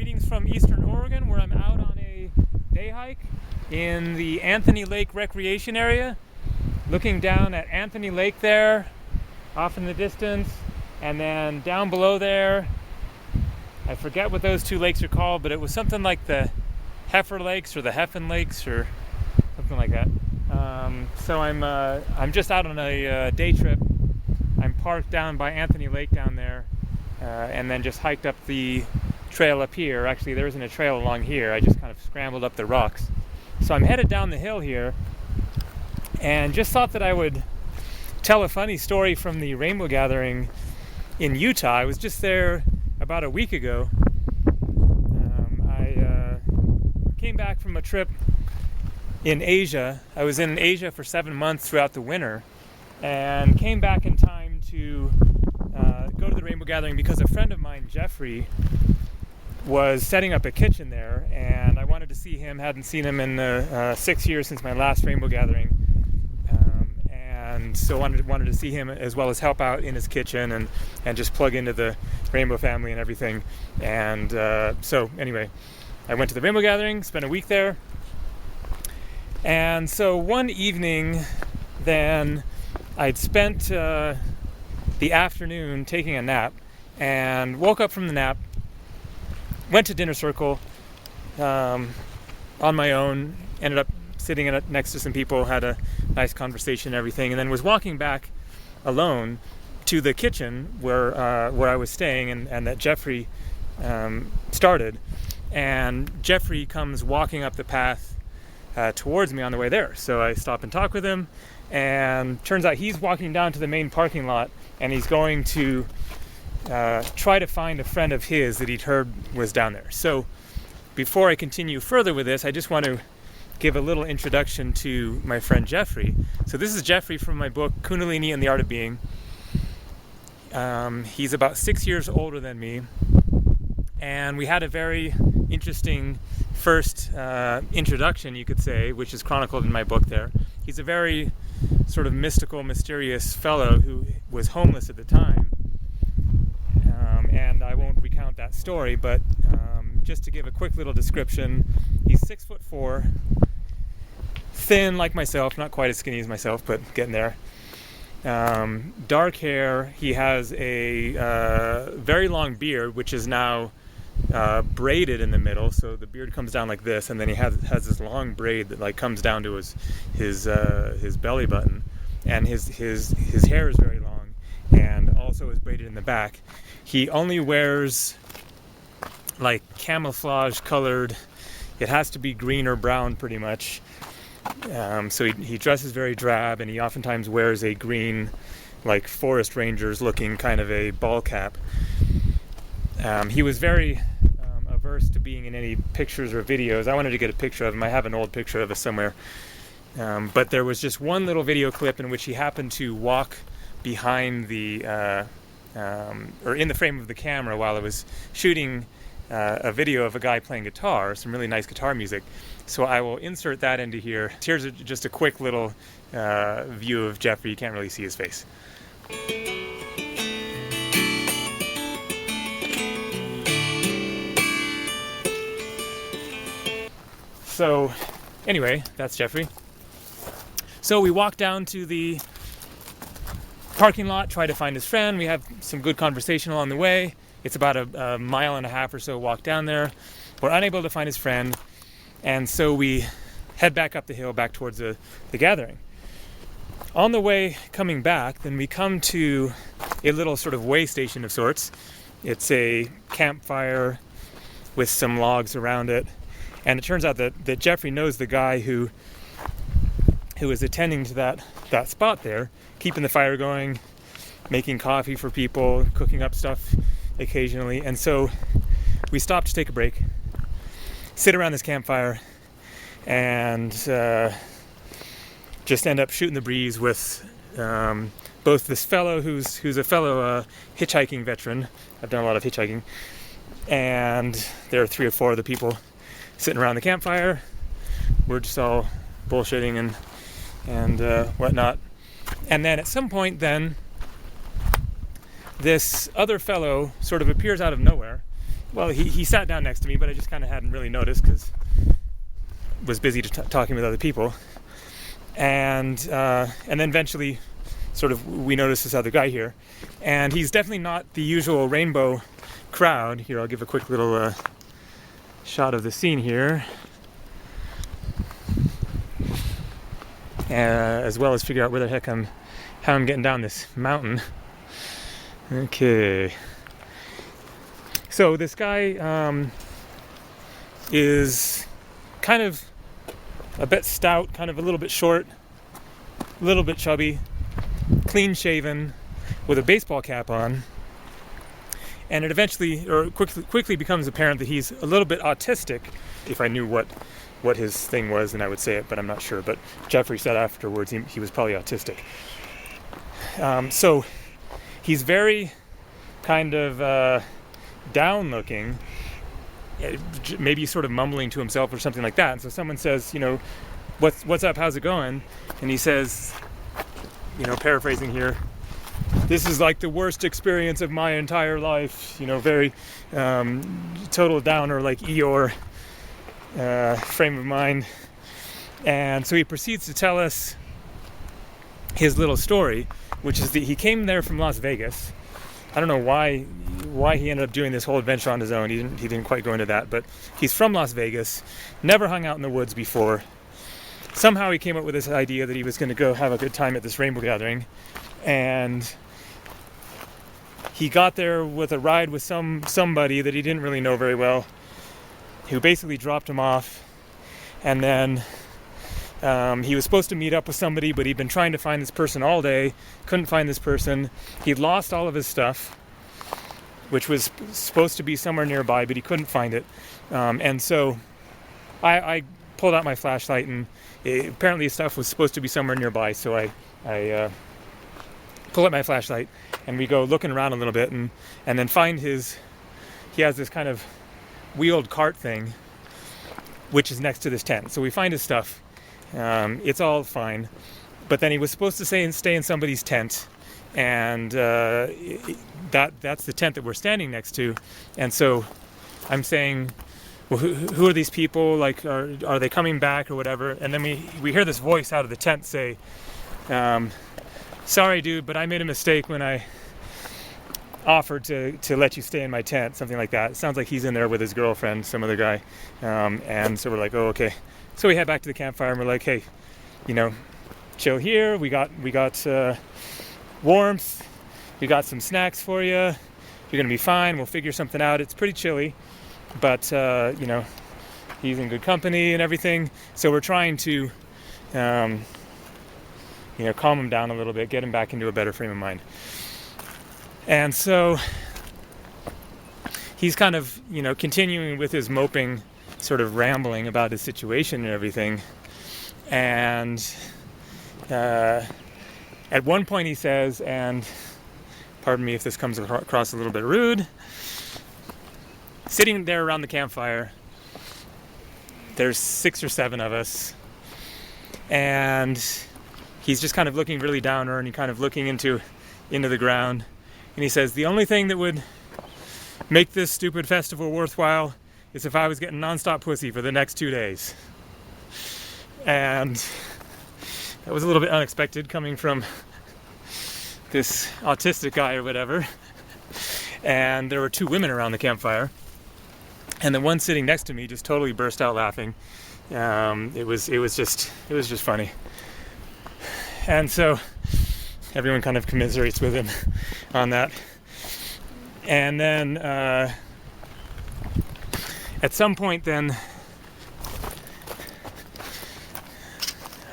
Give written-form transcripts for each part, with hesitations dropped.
Greetings from Eastern Oregon, where I'm out on a day hike in the Anthony Lake Recreation Area, looking down at Anthony Lake there, off in the distance, and then down below there, I forget what those two lakes are called, but it was something like the Heifer Lakes or the Heffen Lakes or something like that. So I'm just out on a day trip. I'm parked down by Anthony Lake down there, and then just hiked up the trail up here. Actually, there isn't a trail along here. I just kind of scrambled up the rocks. So I'm headed down the hill here, and just thought that I would tell a funny story from the rainbow gathering in Utah. I was just there about a week ago. I came back from a trip in Asia. I was in Asia for 7 months throughout the winter, and came back in time to go to the rainbow gathering because a friend of mine, Jeffrey, was setting up a kitchen there, and I wanted to see him. Hadn't seen him in 6 years since my last rainbow gathering, and so wanted to see him as well as help out in his kitchen and just plug into the rainbow family and everything. And so anyway, I went to the rainbow gathering, spent a week there, and so one evening then I'd spent the afternoon taking a nap, and woke up from the nap, went to dinner circle on my own, ended up sitting next to some people, had a nice conversation and everything, and then was walking back alone to the kitchen where I was staying and that Jeffrey started. And Jeffrey comes walking up the path towards me on the way there. So I stop and talk with him, and turns out he's walking down to the main parking lot, and he's going to try to find a friend of his that he'd heard was down there. So before I continue further with this, I just want to give a little introduction to my friend Jeffrey. So this is Jeffrey from my book, Kundalini and the Art of Being. He's about 6 years older than me, and we had a very interesting first introduction, you could say, which is chronicled in my book there. He's a very sort of mystical, mysterious fellow who was homeless at the time. And I won't recount that story, but just to give a quick little description, he's 6'4", thin like myself, not quite as skinny as myself, but getting there. Dark hair. He has a very long beard, which is now braided in the middle, so the beard comes down like this, and then he has this long braid that like comes down to his belly button, and his hair is very long, and also is braided in the back. He only wears like camouflage colored, it has to be green or brown pretty much. So he dresses very drab, and he oftentimes wears a green, like forest rangers looking kind of a ball cap. He was very averse to being in any pictures or videos. I wanted to get a picture of him. I have an old picture of us somewhere. But there was just one little video clip in which he happened to walk behind the or in the frame of the camera while I was shooting a video of a guy playing guitar, some really nice guitar music. So I will insert that into here. Here's just a quick little view of Jeffrey. You can't really see his face. So anyway, that's Jeffrey. So we walk down to the parking lot, try to find his friend. We have some good conversation along the way. It's about a mile and a half or so walk down there. We're unable to find his friend, and so we head back up the hill, back towards the gathering. On the way coming back, then we come to a little sort of way station of sorts. It's a campfire with some logs around it, and it turns out that Jeffrey knows the guy who is attending to that spot there, keeping the fire going, making coffee for people, cooking up stuff occasionally. And so we stop to take a break, sit around this campfire, and just end up shooting the breeze with both this fellow who's a fellow hitchhiking veteran. I've done a lot of hitchhiking, and there are 3 or 4 other people sitting around the campfire. We're just all bullshitting and whatnot. And then at some point then, this other fellow sort of appears out of nowhere, well, he sat down next to me, but I just kind of hadn't really noticed because was busy talking with other people. And then eventually, sort of, we noticed this other guy here, and he's definitely not the usual rainbow crowd. Here, I'll give a quick little shot of the scene here, as well as figure out where the heck how I'm getting down this mountain. Okay. So this guy is kind of a bit stout, kind of a little bit short, a little bit chubby, clean shaven, with a baseball cap on. And it eventually, or quickly becomes apparent that he's a little bit autistic. If I knew what his thing was, then I would say it, but I'm not sure. But Jeffrey said afterwards he was probably autistic. So he's very kind of down looking, maybe sort of mumbling to himself or something like that. And so someone says, what's up, how's it going? And he says, paraphrasing here, this is like the worst experience of my entire life, very total downer, like Eeyore frame of mind. And so he proceeds to tell us his little story, which is that he came there from Las Vegas. I don't know why he ended up doing this whole adventure on his own. He didn't quite go into that, but he's from Las Vegas, never hung out in the woods before. Somehow he came up with this idea that he was going to go have a good time at this rainbow gathering, and he got there with a ride with somebody that he didn't really know very well, who basically dropped him off, and then he was supposed to meet up with somebody, but he'd been trying to find this person all day, couldn't find this person. He'd lost all of his stuff, which was supposed to be somewhere nearby, but he couldn't find it. And so I pulled out my flashlight, and apparently his stuff was supposed to be somewhere nearby, so I pull out my flashlight, and we go looking around a little bit, and then find he has this kind of wheeled cart thing, which is next to this tent. So we find his stuff. It's all fine, but then he was supposed to stay in somebody's tent, and that's the tent that we're standing next to. And so I'm saying, well, who are these people? Like, are they coming back or whatever? And then we hear this voice out of the tent say, sorry dude, but I made a mistake when I offered to let you stay in my tent, something like that. It sounds like he's in there with his girlfriend, some other guy. And so we're like, oh, okay. So we head back to the campfire, and we're like, hey, chill here. We got warmth. We got some snacks for you. You're going to be fine. We'll figure something out. It's pretty chilly, but, he's in good company and everything. So we're trying to, calm him down a little bit, get him back into a better frame of mind. And so he's kind of, continuing with his moping, sort of rambling about his situation and everything. And at one point he says, and pardon me if this comes across a little bit rude, sitting there around the campfire, there's 6 or 7 of us, and he's just kind of looking really downer, and he kind of looking into the ground, and he says, the only thing that would make this stupid festival worthwhile is if I was getting nonstop pussy for the next 2 days. And that was a little bit unexpected coming from this autistic guy or whatever. And there were 2 women around the campfire, and the one sitting next to me just totally burst out laughing. It was just funny. And so everyone kind of commiserates with him on that. And then at some point then,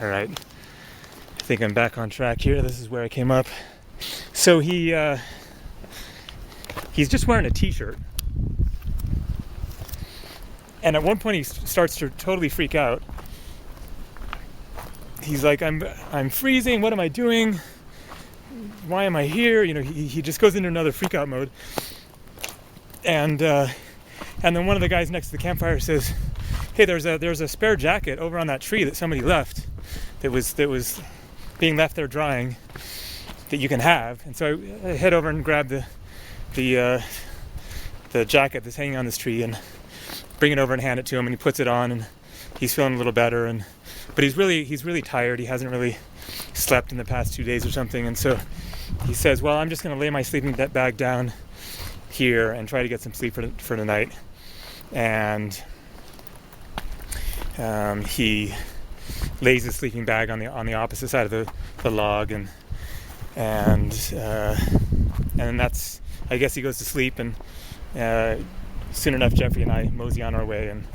all right, I think I'm back on track here. This is where I came up. So he's just wearing a t-shirt. And at one point he starts to totally freak out. He's like, I'm freezing, what am I doing? Why am I here? He just goes into another freak out mode. And then one of the guys next to the campfire says, hey, there's a spare jacket over on that tree that somebody left that was being left there drying that you can have. And so I head over and grab the the jacket that's hanging on this tree and bring it over and hand it to him, and he puts it on, and he's feeling a little better, but he's really tired. He hasn't really slept in the past 2 days or something, and so he says, well, I'm just going to lay my sleeping bag down here and try to get some sleep for tonight. And he lays his sleeping bag on the opposite side of the log, and that's, I guess he goes to sleep, and soon enough Jeffrey and I mosey on our way and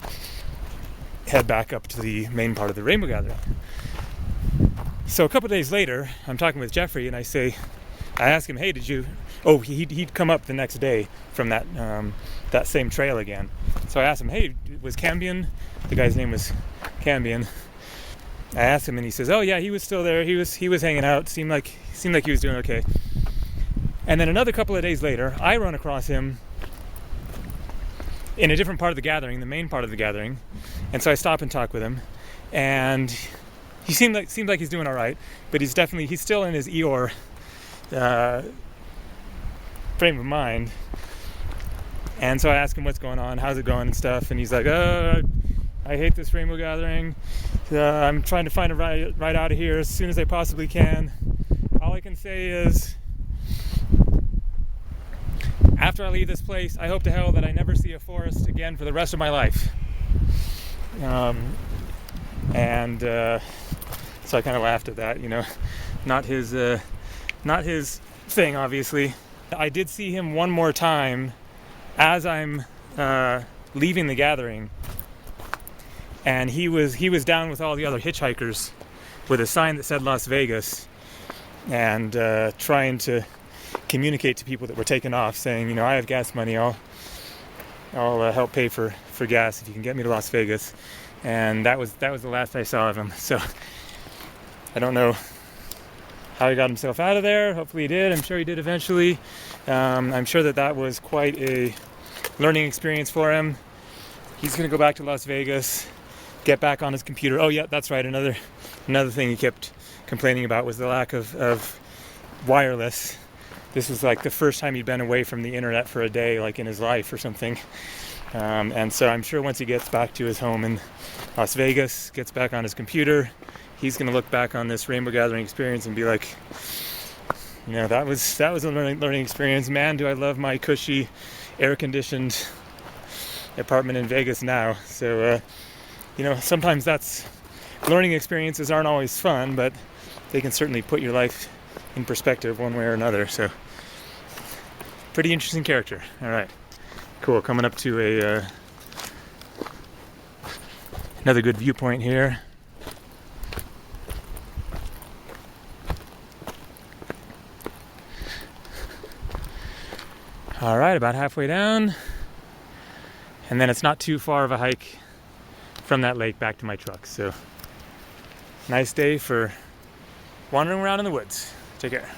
head back up to the main part of the rainbow gathering. So a couple of days later, I'm talking with Jeffrey, and I ask him, hey, he'd come up the next day from that same trail again. So I asked him, hey, was Cambion, the guy's name was Cambion. I asked him, and he says, oh yeah, he was still there. He was hanging out. Seemed like he was doing okay. And then another couple of days later, I run across him in a different part of the gathering, the main part of the gathering. And so I stop and talk with him, and he seemed like he's doing all right, but he's still in his Eeyore frame of mind. And so I ask him what's going on, how's it going and stuff, and he's like, I hate this rainbow gathering. I'm trying to find a ride out of here as soon as I possibly can. All I can say is, after I leave this place, I hope to hell that I never see a forest again for the rest of my life. So I kind of laughed at that, not his thing, obviously. I did see him one more time as I'm leaving the gathering, and he was down with all the other hitchhikers with a sign that said Las Vegas, and trying to communicate to people that were taking off, saying, I have gas money, I'll help pay for gas if you can get me to Las Vegas. And that was the last I saw of him. So I don't know how he got himself out of there. Hopefully he did. I'm sure he did eventually. I'm sure that was quite a learning experience for him. He's going to go back to Las Vegas, get back on his computer. Oh yeah, that's right. Another thing he kept complaining about was the lack of wireless. This was like the first time he'd been away from the internet for a day, like in his life or something. And so I'm sure once he gets back to his home in Las Vegas, gets back on his computer, he's going to look back on this rainbow gathering experience and be like, that was a learning experience. Man, do I love my cushy, air-conditioned apartment in Vegas now. So, sometimes learning experiences aren't always fun, but they can certainly put your life in perspective one way or another. So, pretty interesting character. All right. Cool, coming up to another good viewpoint here. All right, about halfway down, and then it's not too far of a hike from that lake back to my truck. So, nice day for wandering around in the woods. Take care.